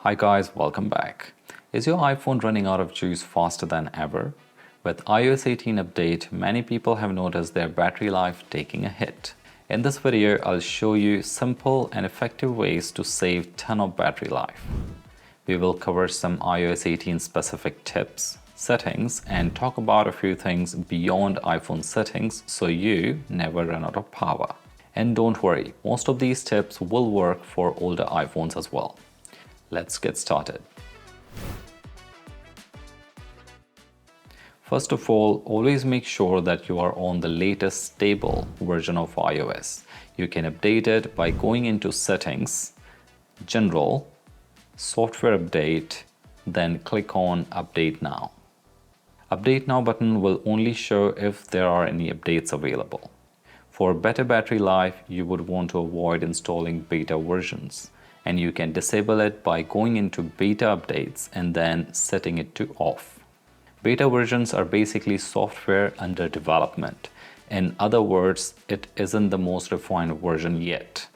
Hi guys, welcome back. Is your iPhone running out of juice faster than ever? With iOS 18 update, many people have noticed their battery life taking a hit. In this video, I'll show you simple and effective ways to save ton of battery life. We will cover some iOS 18 specific tips, settings, and talk about a few things beyond iPhone settings so you never run out of power. And don't worry, most of these tips will work for older iPhones as well. Let's get started. First of all, always make sure that you are on the latest stable version of iOS. You can update it by going into Settings, General, Software Update, then click on Update Now. Update Now button will only show if there are any updates available. For better battery life, you would want to avoid installing beta versions, and you can disable it by going into Beta Updates and then setting it to off. Beta versions are basically software under development. In other words, it isn't the most refined version yet,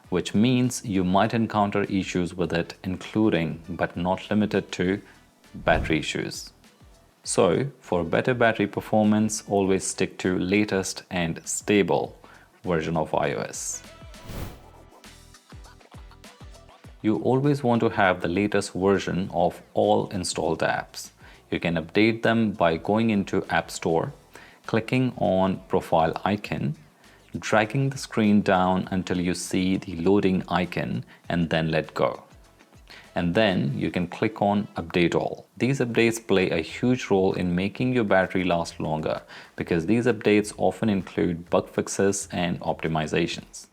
which means you might encounter issues with it, including but not limited to battery issues. So, for better battery performance, always stick to latest and stable version of iOS. You always want to have the latest version of all installed apps. You can update them by going into App Store, clicking on Profile icon, dragging the screen down until you see the loading icon and then let go. And then you can click on Update All. These updates play a huge role in making your battery last longer because these updates often include bug fixes and optimizations.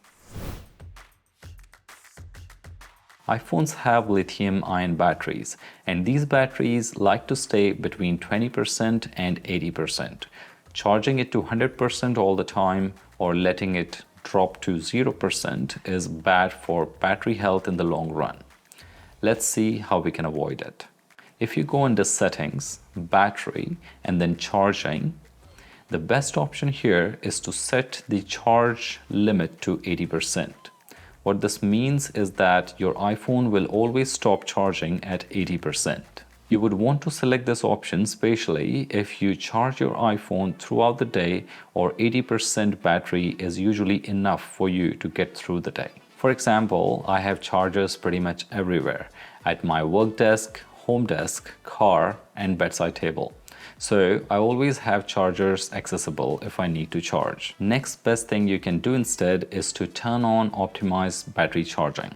iPhones have lithium-ion batteries, and these batteries like to stay between 20% and 80%. Charging it to 100% all the time or letting it drop to 0% is bad for battery health in the long run. Let's see how we can avoid it. If you go under Settings, Battery, and then Charging, the best option here is to set the charge limit to 80%. What this means is that your iPhone will always stop charging at 80%. You would want to select this option especially if you charge your iPhone throughout the day or 80% battery is usually enough for you to get through the day. For example, I have chargers pretty much everywhere, at my work desk, home desk, car, and bedside table. So I always have chargers accessible if I need to charge. Next best thing you can do instead is to turn on optimized battery charging.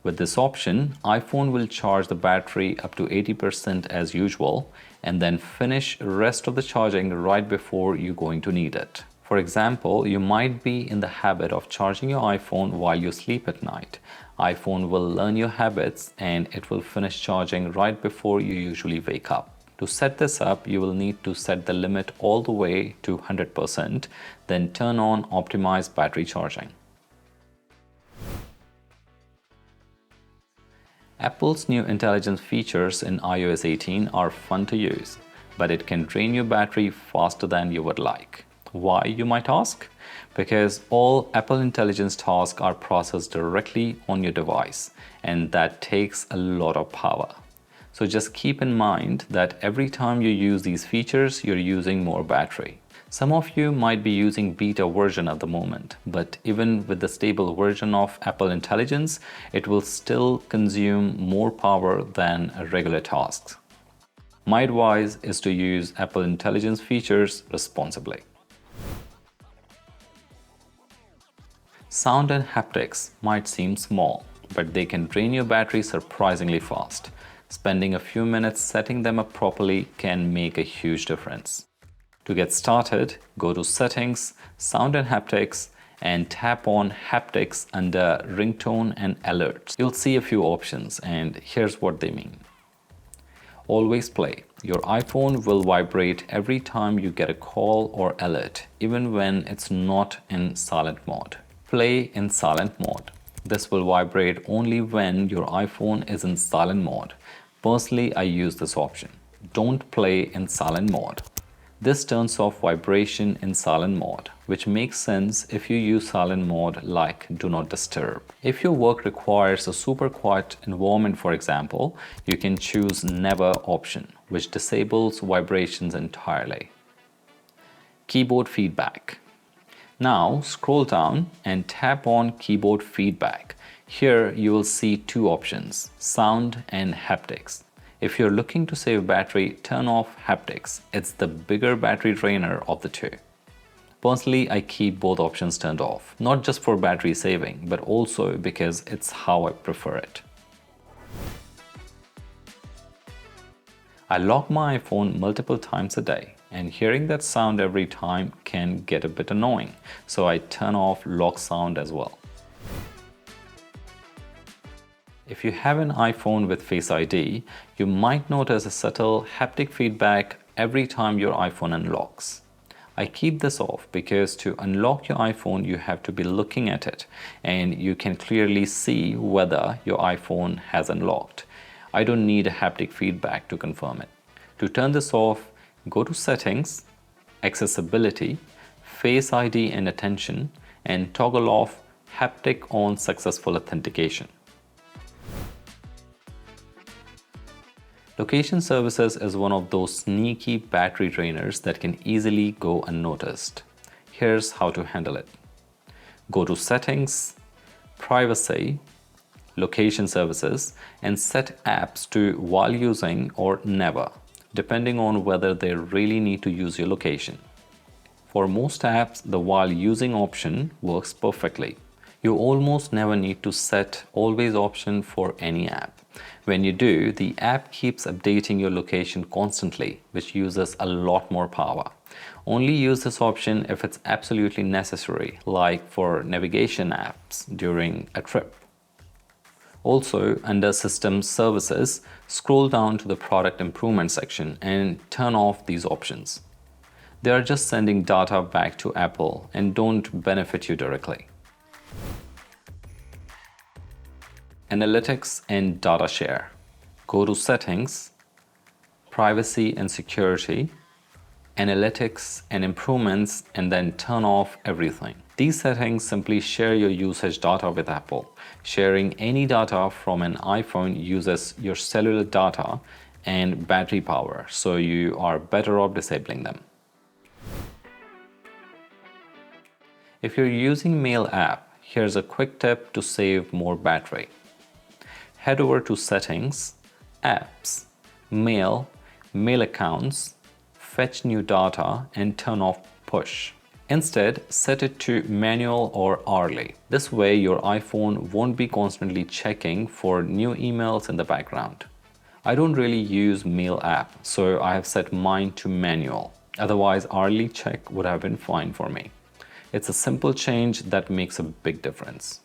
With this option, iPhone will charge the battery up to 80% as usual and then finish the rest of the charging right before you're going to need it. For example, you might be in the habit of charging your iPhone while you sleep at night. iPhone will learn your habits and it will finish charging right before you usually wake up. To set this up, you will need to set the limit all the way to 100%, then turn on optimized battery charging. Apple's new intelligence features in iOS 18 are fun to use, but it can drain your battery faster than you would like. Why, you might ask? Because all Apple Intelligence tasks are processed directly on your device, and that takes a lot of power. So just keep in mind that every time you use these features, you're using more battery. Some of you might be using beta version at the moment, but even with the stable version of Apple Intelligence, it will still consume more power than regular tasks. My advice is to use Apple Intelligence features responsibly. Sound and haptics might seem small, but they can drain your battery surprisingly fast. Spending a few minutes setting them up properly can make a huge difference. To get started, go to Settings, Sound and Haptics, and tap on Haptics under Ringtone and Alerts. You'll see a few options, and here's what they mean. Always play. Your iPhone will vibrate every time you get a call or alert, even when it's not in silent mode. Play in silent mode. This will vibrate only when your iPhone is in silent mode. Personally, I use this option. Don't play in silent mode. This turns off vibration in silent mode, which makes sense if you use silent mode like Do Not Disturb. If your work requires a super quiet environment, for example, you can choose Never option, which disables vibrations entirely. Keyboard feedback. Now scroll down and tap on Keyboard feedback. Here you will see two options, Sound and Haptics. If you're looking to save battery, turn off Haptics. It's the bigger battery drainer of the two. Personally, I keep both options turned off, not just for battery saving, but also because it's how I prefer it. I lock my iPhone multiple times a day, and hearing that sound every time can get a bit annoying, so I turn off lock sound as well. If you have an iPhone with Face ID, you might notice a subtle haptic feedback every time your iPhone unlocks. I keep this off because to unlock your iPhone, you have to be looking at it, and you can clearly see whether your iPhone has unlocked. I don't need a haptic feedback to confirm it. To turn this off, go to Settings, Accessibility, Face ID and Attention, and toggle off Haptic on Successful Authentication. Location services is one of those sneaky battery drainers that can easily go unnoticed. Here's how to handle it. Go to Settings, Privacy, Location Services, and set apps to while using or never, depending on whether they really need to use your location. For most apps, the while using option works perfectly. You almost never need to set always option for any app. When you do, the app keeps updating your location constantly, which uses a lot more power. Only use this option if it's absolutely necessary, like for navigation apps during a trip. Also, under System Services, scroll down to the Product Improvement section and turn off these options. They are just sending data back to Apple and don't benefit you directly. Analytics and Data Share. Go to Settings, Privacy and Security, Analytics and Improvements, and then turn off everything. These settings simply share your usage data with Apple. Sharing any data from an iPhone uses your cellular data and battery power, so you are better off disabling them. If you're using Mail app, here's a quick tip to save more battery. Head over to Settings, Apps, Mail, Mail Accounts, Fetch New Data, and turn off Push. Instead, set it to Manual or Hourly. This way, your iPhone won't be constantly checking for new emails in the background. I don't really use Mail app, so I have set mine to Manual. Otherwise, Hourly check would have been fine for me. It's a simple change that makes a big difference.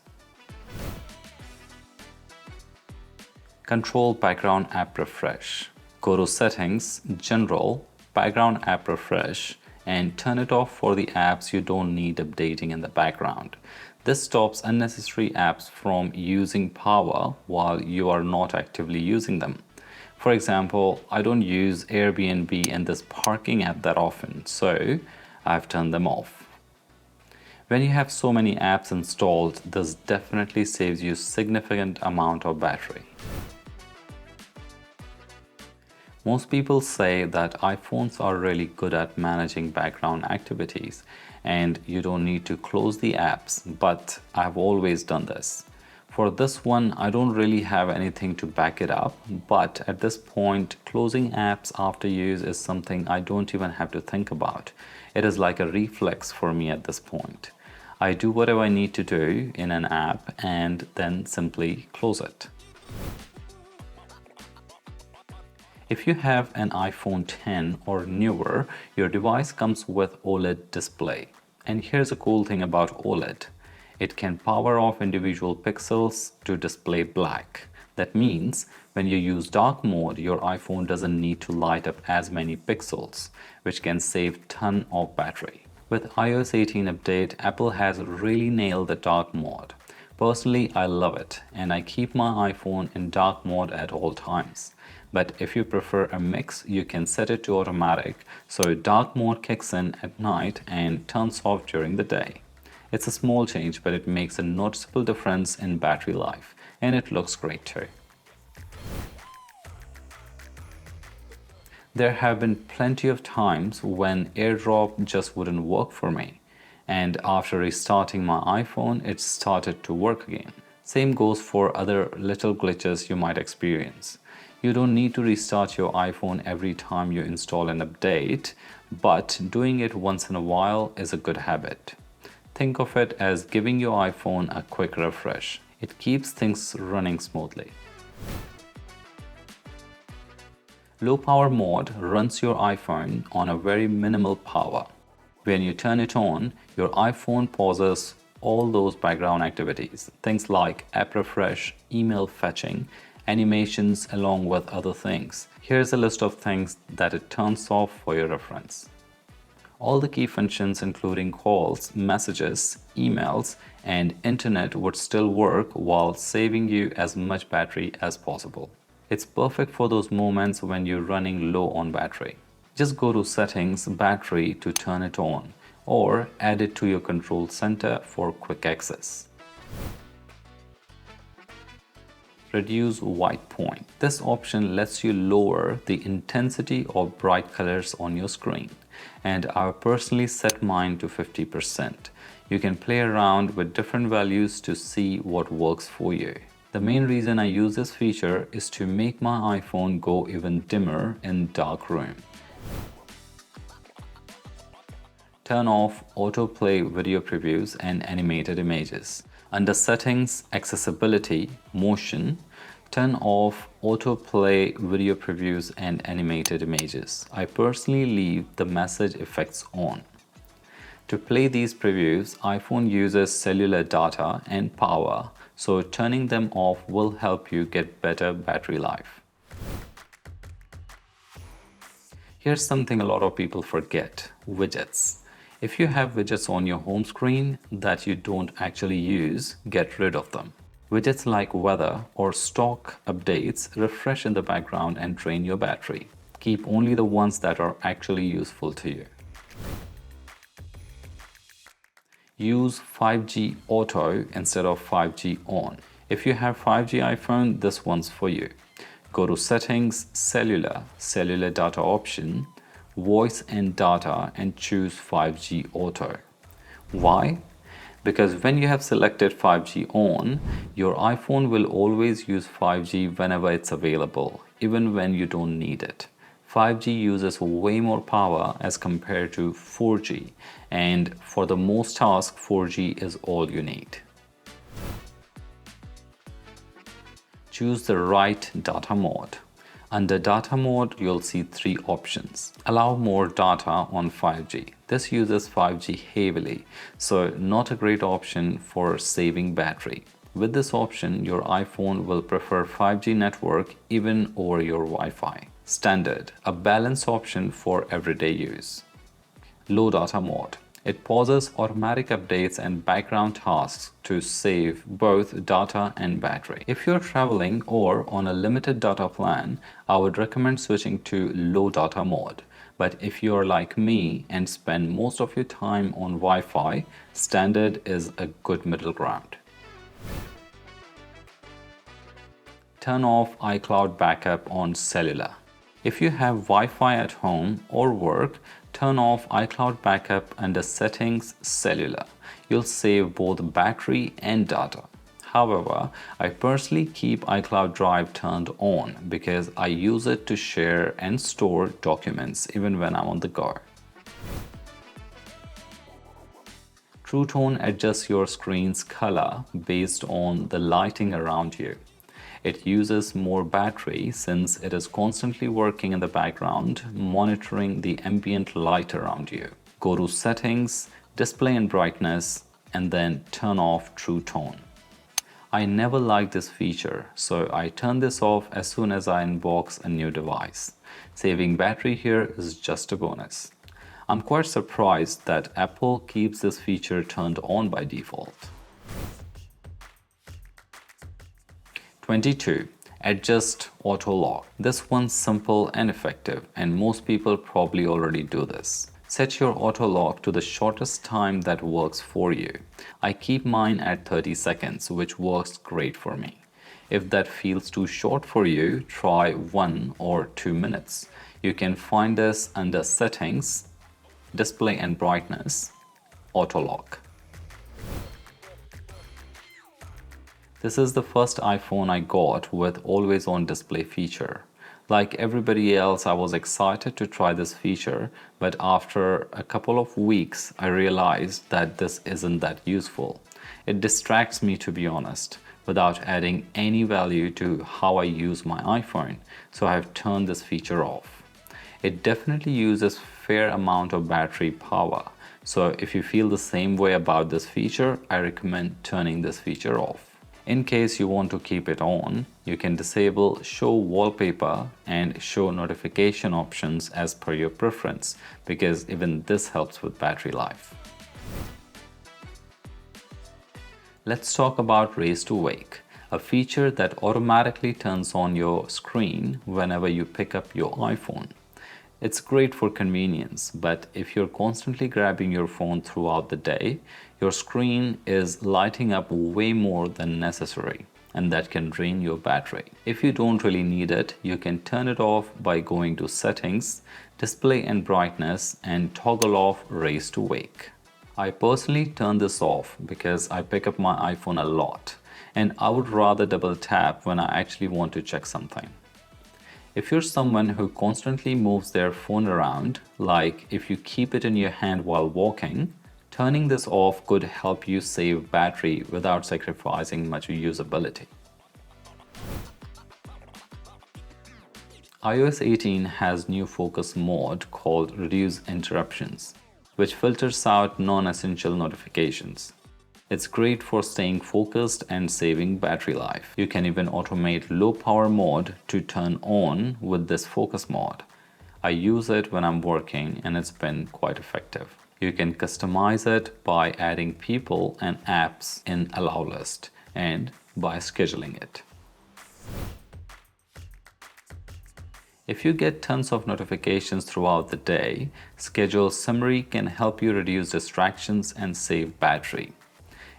Control background app refresh. Go to Settings, General, Background app refresh, and turn it off for the apps you don't need updating in the background. This stops unnecessary apps from using power while you are not actively using them. For example, I don't use Airbnb and this parking app that often, so I've turned them off. When you have so many apps installed, this definitely saves you significant amount of battery. Most people say that iPhones are really good at managing background activities and you don't need to close the apps, but I've always done this. For this one, I don't really have anything to back it up, but at this point, closing apps after use is something I don't even have to think about. It is like a reflex for me at this point. I do whatever I need to do in an app and then simply close it. If you have an iPhone 10 or newer, your device comes with OLED display. And here's a cool thing about OLED. It can power off individual pixels to display black. That means when you use dark mode, your iPhone doesn't need to light up as many pixels, which can save ton of battery. With iOS 18 update, Apple has really nailed the dark mode. Personally, I love it and I keep my iPhone in dark mode at all times. But if you prefer a mix, you can set it to automatic so dark mode kicks in at night and turns off during the day. It's a small change, but it makes a noticeable difference in battery life, and it looks great too. There have been plenty of times when AirDrop just wouldn't work for me, and after restarting my iPhone, it started to work again. Same goes for other little glitches you might experience. You don't need to restart your iPhone every time you install an update, but doing it once in a while is a good habit. Think of it as giving your iPhone a quick refresh. It keeps things running smoothly. Low power mode runs your iPhone on a very minimal power. When you turn it on, your iPhone pauses all those background activities, things like app refresh, email fetching, animations, along with other things. Here's a list of things that it turns off for your reference. All the key functions including calls, messages, emails, and internet would still work while saving you as much battery as possible. It's perfect for those moments when you're running low on battery. Just go to Settings, Battery to turn it on, or add it to your control center for quick access. Reduce white point. This option lets you lower the intensity of bright colors on your screen, and I personally set mine to 50%. You can play around with different values to see what works for you. The main reason I use this feature is to make my iPhone go even dimmer in dark room. Turn off autoplay video previews and animated images. Under Settings, Accessibility, Motion, turn off autoplay video previews and animated images. I personally leave the message effects on. To play these previews, iPhone uses cellular data and power, so turning them off will help you get better battery life. Here's something a lot of people forget: widgets. If you have widgets on your home screen that you don't actually use, get rid of them. Widgets like weather or stock updates refresh in the background and drain your battery. Keep only the ones that are actually useful to you. Use 5G Auto instead of 5G On. If you have 5G iPhone, this one's for you. Go to Settings, Cellular Data option, Voice and Data, and choose 5G Auto. Why? Because when you have selected 5G On, your iPhone will always use 5G whenever it's available, even when you don't need it. 5G uses way more power as compared to 4G, and for the most tasks, 4G is all you need. Choose the right data mode. Under data mode, you'll see three options. Allow more data on 5G. This uses 5G heavily, so not a great option for saving battery. With this option, your iPhone will prefer 5G network even over your Wi-Fi. Standard, a balanced option for everyday use. Low data mode. It pauses automatic updates and background tasks to save both data and battery. If you're traveling or on a limited data plan, I would recommend switching to low data mode. But if you're like me and spend most of your time on Wi-Fi, standard is a good middle ground. Turn off iCloud backup on cellular. If you have Wi-Fi at home or work, turn off iCloud backup under Settings, Cellular. You'll save both battery and data. However, I personally keep iCloud Drive turned on because I use it to share and store documents even when I'm on the go. True Tone adjusts your screen's color based on the lighting around you. It uses more battery since it is constantly working in the background, monitoring the ambient light around you. Go to Settings, Display and Brightness, and then turn off True Tone. I never liked this feature, so I turn this off as soon as I unbox a new device. Saving battery here is just a bonus. I'm quite surprised that Apple keeps this feature turned on by default. 22. Adjust auto lock. This one's simple and effective, and most people probably already do this. Set your auto lock to the shortest time that works for you. I keep mine at 30 seconds, which works great for me. If that feels too short for you, try 1 or 2 minutes. You can find this under Settings, Display and Brightness, Auto Lock. This is the first iPhone I got with always on display feature. Like everybody else, I was excited to try this feature, but after a couple of weeks, I realized that this isn't that useful. It distracts me, to be honest, without adding any value to how I use my iPhone, so I have turned this feature off. It definitely uses fair amount of battery power, so if you feel the same way about this feature, I recommend turning this feature off. In case you want to keep it on, you can disable Show Wallpaper and Show Notification options as per your preference, because even this helps with battery life. Let's talk about Raise to Wake, a feature that automatically turns on your screen whenever you pick up your iPhone. It's great for convenience, but if you're constantly grabbing your phone throughout the day, your screen is lighting up way more than necessary, and that can drain your battery. If you don't really need it, you can turn it off by going to Settings, Display and Brightness, and toggle off Raise to Wake. I personally turn this off because I pick up my iPhone a lot, and I would rather double tap when I actually want to check something. If you're someone who constantly moves their phone around, like if you keep it in your hand while walking, turning this off could help you save battery without sacrificing much usability. iOS 18 has new focus mode called Reduce Interruptions, which filters out non-essential notifications. It's great for staying focused and saving battery life. You can even automate low power mode to turn on with this focus mode. I use it when I'm working and it's been quite effective. You can customize it by adding people and apps in Allow List and by scheduling it. If you get tons of notifications throughout the day, Schedule Summary can help you reduce distractions and save battery.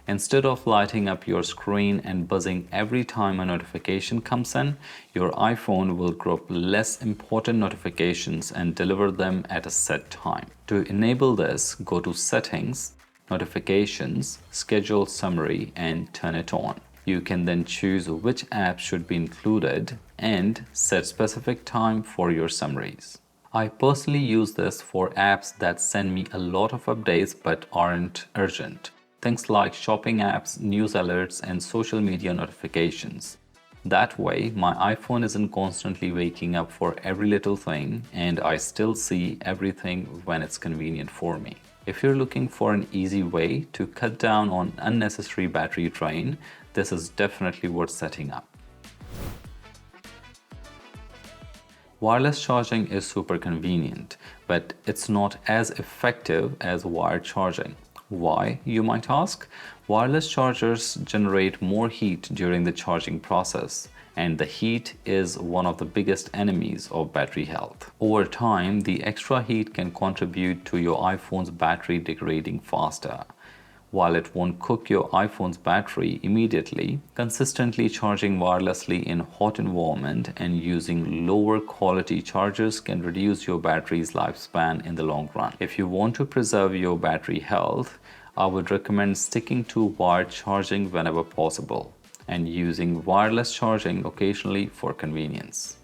Instead of lighting up your screen and buzzing every time a notification comes in, your iPhone will group less important notifications and deliver them at a set time. To enable this, go to Settings, Notifications, Schedule Summary, and turn it on. You can then choose which apps should be included and set specific time for your summaries. I personally use this for apps that send me a lot of updates but aren't urgent. Things like shopping apps, news alerts, and social media notifications. That way, my iPhone isn't constantly waking up for every little thing, and I still see everything when it's convenient for me. If you're looking for an easy way to cut down on unnecessary battery drain, this is definitely worth setting up. Wireless charging is super convenient, but it's not as effective as wired charging. Why, you might ask? Wireless chargers generate more heat during the charging process, and the heat is one of the biggest enemies of battery health. Over time, the extra heat can contribute to your iPhone's battery degrading faster. While it won't cook your iPhone's battery immediately, consistently charging wirelessly in hot environment and using lower quality chargers can reduce your battery's lifespan in the long run. If you want to preserve your battery health, I would recommend sticking to wired charging whenever possible and using wireless charging occasionally for convenience.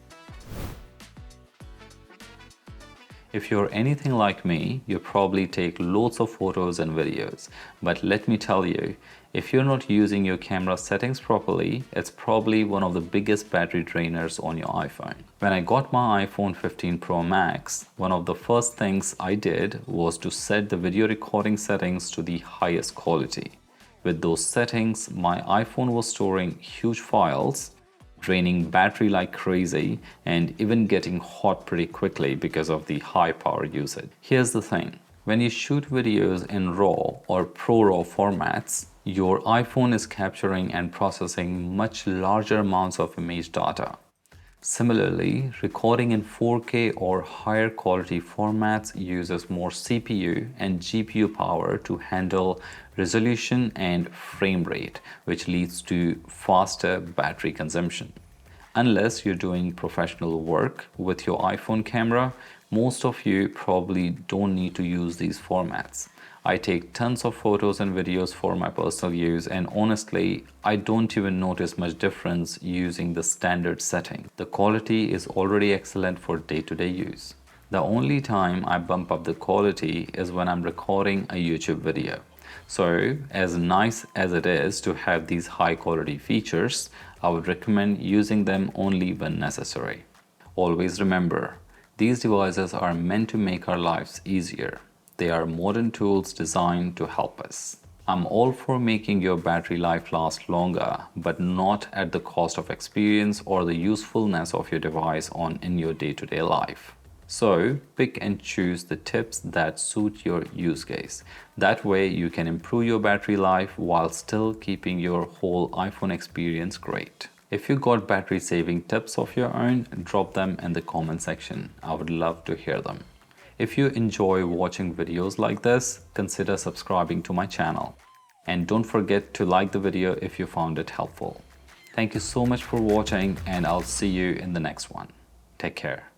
If you're anything like me, you probably take loads of photos and videos. But let me tell you, if you're not using your camera settings properly, it's probably one of the biggest battery drainers on your iPhone. When I got my iPhone 15 Pro Max, one of the first things I did was to set the video recording settings to the highest quality. With those settings, my iPhone was storing huge files, draining battery like crazy, and even getting hot pretty quickly because of the high power usage. Here's the thing, when you shoot videos in RAW or ProRAW formats, Your iPhone is capturing and processing much larger amounts of image data. Similarly, recording in 4K or higher quality formats uses more CPU and GPU power to handle resolution and frame rate, which leads to faster battery consumption. Unless you're doing professional work with your iPhone camera, most of you probably don't need to use these formats. I take tons of photos and videos for my personal use, and honestly, I don't even notice much difference using the standard setting. The quality is already excellent for day-to-day use. The only time I bump up the quality is when I'm recording a YouTube video. So, as nice as it is to have these high quality features, I would recommend using them only when necessary. Always remember, these devices are meant to make our lives easier. They are modern tools designed to help us. I'm all for making your battery life last longer, but not at the cost of experience or the usefulness of your device in your day-to-day life. So pick and choose the tips that suit your use case. That way you can improve your battery life while still keeping your whole iPhone experience great. If you got battery saving tips of your own, drop them in the comment section. I would love to hear them. If you enjoy watching videos like this, consider subscribing to my channel. And don't forget to like the video if you found it helpful. Thank you so much for watching, and I'll see you in the next one. Take care.